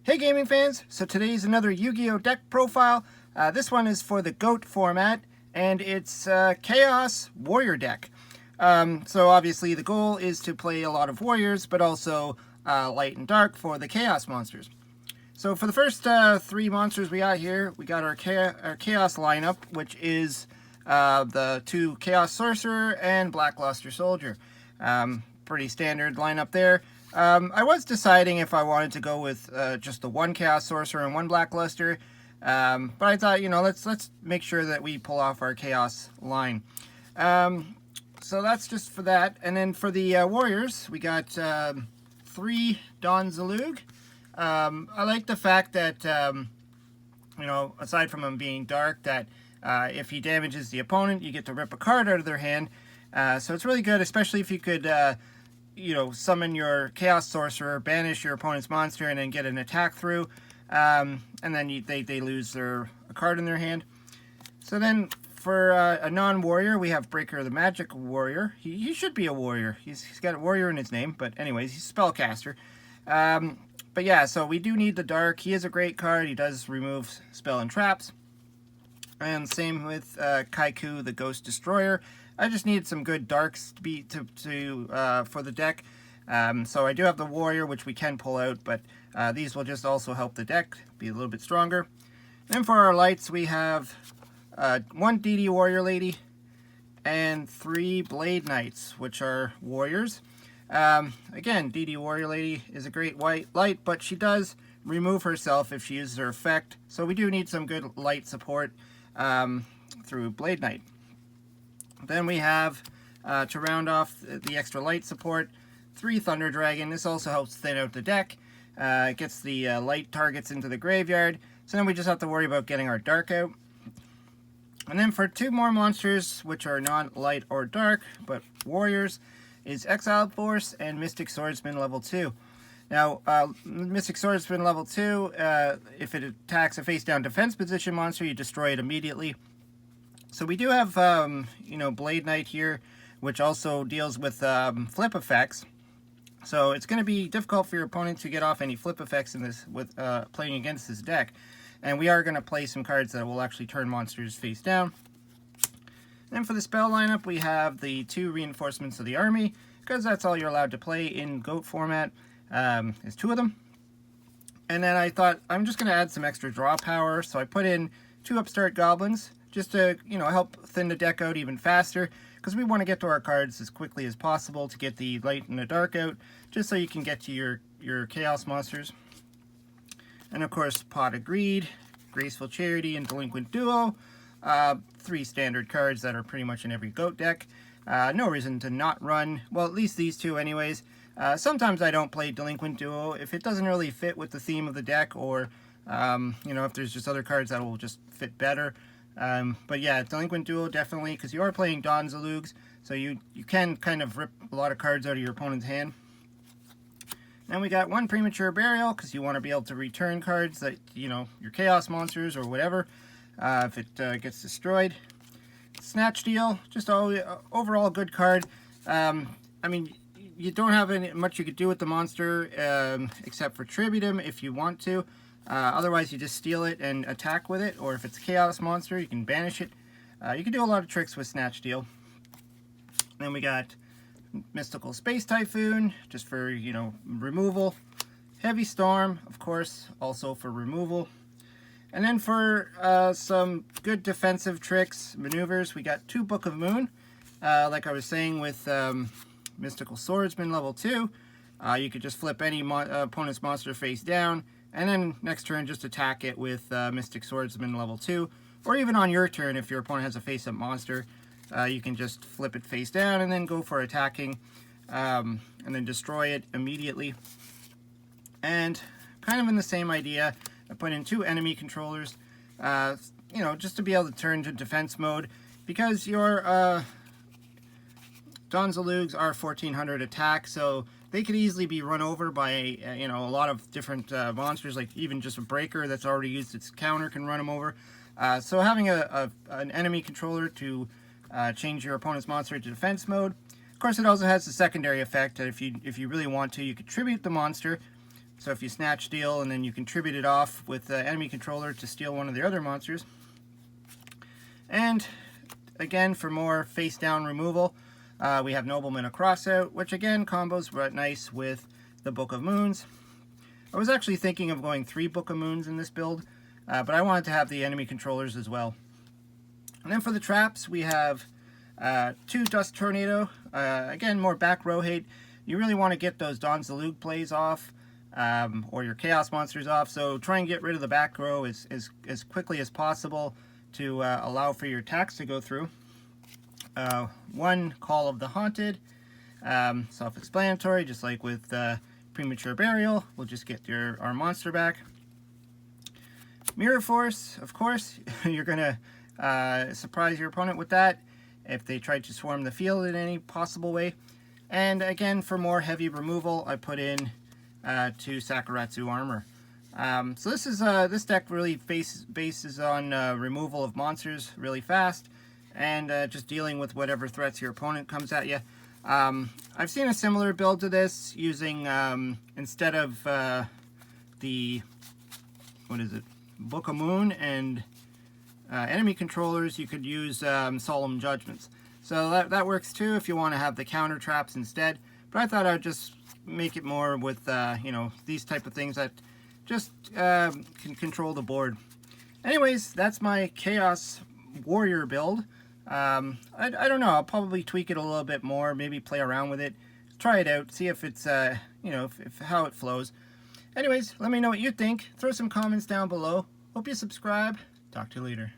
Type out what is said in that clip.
Hey gaming fans, so today's another Yu-Gi-Oh! Deck profile. This one is for the GOAT format, and it's Chaos Warrior deck. So obviously the goal is to play a lot of Warriors, but also light and dark for the Chaos monsters. So for the first three monsters we got here, we got our Chaos lineup, which is the two Chaos Sorcerer and Black Luster Soldier. Pretty standard lineup there. I was deciding if I wanted to go with just the one Chaos Sorcerer and one Black Luster, but I thought, you know, let's make sure that we pull off our Chaos line. So that's just for that. And then for the Warriors, we got three Don Zalug. I like the fact that, you know, aside from him being dark, that if he damages the opponent, you get to rip a card out of their hand. So it's really good, especially if you could, you know, summon your Chaos Sorcerer, banish your opponent's monster, and then get an attack through. And then they lose a card in their hand. So then for a non-warrior, we have Breaker the Magic Warrior. He should be a warrior. He's got a warrior in his name, but anyways, he's a spellcaster. But yeah, so we do need the dark. He is a great card. He does remove spell and traps. And same with Kaiku the Ghost Destroyer. I just need some good darks to be for the deck. So I do have the warrior, which we can pull out, but these will just also help the deck be a little bit stronger. Then for our lights, we have one DD Warrior Lady and three Blade Knights, which are warriors. Again, DD Warrior Lady is a great white light, but she does remove herself if she uses her effect. So we do need some good light support through Blade Knight. Then we have, to round off the extra light support, three Thunder Dragon. This also helps thin out the deck. It gets the light targets into the graveyard. So then we just have to worry about getting our dark out. And then for two more monsters, which are not light or dark, but warriors, is Exiled Force and Mystic Swordsman level 2. Now, Mystic Swordsman level 2, if it attacks a face-down defense position monster, you destroy it immediately. So we do have, you know, Blade Knight here, which also deals with flip effects. So it's going to be difficult for your opponent to get off any flip effects in this with playing against this deck. And we are going to play some cards that will actually turn monsters face down. And for the spell lineup, we have the two Reinforcements of the Army, because that's all you're allowed to play in GOAT format. There's two of them. And then I thought, I'm just going to add some extra draw power, so I put in two Upstart Goblins, just to, you know, help thin the deck out even faster, because we want to get to our cards as quickly as possible to get the light and the dark out, just so you can get to your Chaos monsters. And of course, Pot of Greed, Graceful Charity, and Delinquent Duo. Three standard cards that are pretty much in every GOAT deck. No reason to not run, well, at least these two anyways. Sometimes I don't play Delinquent Duo if it doesn't really fit with the theme of the deck, or, you know, if there's just other cards that will just fit better. But yeah, Delinquent Duo definitely, because you are playing Don Zalugs, so you can kind of rip a lot of cards out of your opponent's hand. Then we got one Premature Burial, because you want to be able to return cards that, you know, your Chaos monsters or whatever, if it gets destroyed. Snatch Steal, just overall good card. I mean, you don't have much you could do with the monster, except for tribute him if you want to. Otherwise, you just steal it and attack with it, or if it's a Chaos monster, you can banish it. You can do a lot of tricks with Snatch Steal. Then we got Mystical Space Typhoon, just for, you know, removal. Heavy Storm, of course, also for removal. And then for some good defensive tricks, maneuvers, we got two Book of Moon. Like I was saying with Mystical Swordsman level 2, you could just flip any opponent's monster face down, and then next turn just attack it with Mystic Swordsman level 2. Or even on your turn, if your opponent has a face-up monster, you can just flip it face down and then go for attacking, and then destroy it immediately. And kind of in the same idea, I put in two enemy controllers, you know, just to be able to turn to defense mode, because your Don Zalugs are 1400 attack, so they could easily be run over by, you know, a lot of different monsters, like even just a Breaker that's already used its counter can run them over. So having an enemy controller to change your opponent's monster to defense mode. Of course, it also has the secondary effect that if you really want to, you could tribute the monster. So if you snatch steal and then you contribute it off with the enemy controller to steal one of the other monsters. And again, for more face down removal, we have Nobleman of Crossout, which again combos right nice with the Book of Moons. I was actually thinking of going 3 Book of Moons in this build, but I wanted to have the enemy controllers as well. And then for the traps, we have 2 Dust Tornado. Again, more back row hate. You really want to get those Don Zalug plays off, or your Chaos monsters off, so try and get rid of the back row as quickly as possible to allow for your attacks to go through. 1 Call of the Haunted, self-explanatory, just like with Premature Burial. We'll just get our monster back. Mirror Force, of course, you're going to surprise your opponent with that if they try to swarm the field in any possible way. And again, for more heavy removal, I put in 2 Sakuratsu Armor. So this deck really bases on removal of monsters really fast, and just dealing with whatever threats your opponent comes at you. I've seen a similar build to this using, instead of the, Book of Moon and enemy controllers, you could use Solemn Judgments. So that works too if you want to have the counter traps instead. But I thought I'd just make it more with, these type of things that just can control the board. Anyways, that's my Chaos Warrior build. I don't know, I'll probably tweak it a little bit more, maybe play around with it, try it out, see if it's, how it flows. Anyways, let me know what you think. Throw some comments down below. Hope you subscribe. Talk to you later.